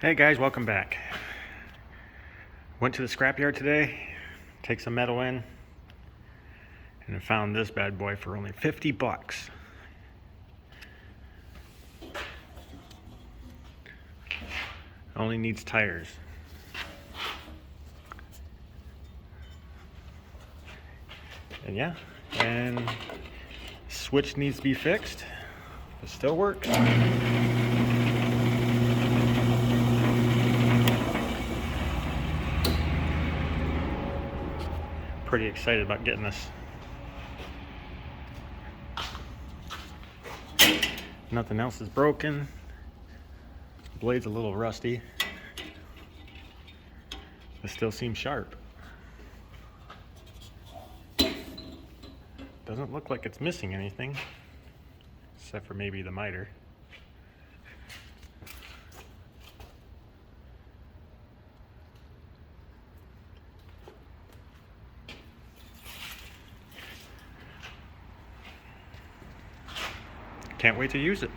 Hey guys, welcome back. Went to the scrapyard today, take some metal in, and I found this bad boy for only 50 bucks. Only needs tires. And yeah, and switch needs to be fixed. It still works. Pretty excited about getting this. Nothing else is broken. Blade's a little rusty. It still seems sharp. Doesn't look like it's missing anything, except for maybe the miter. Can't wait to use it.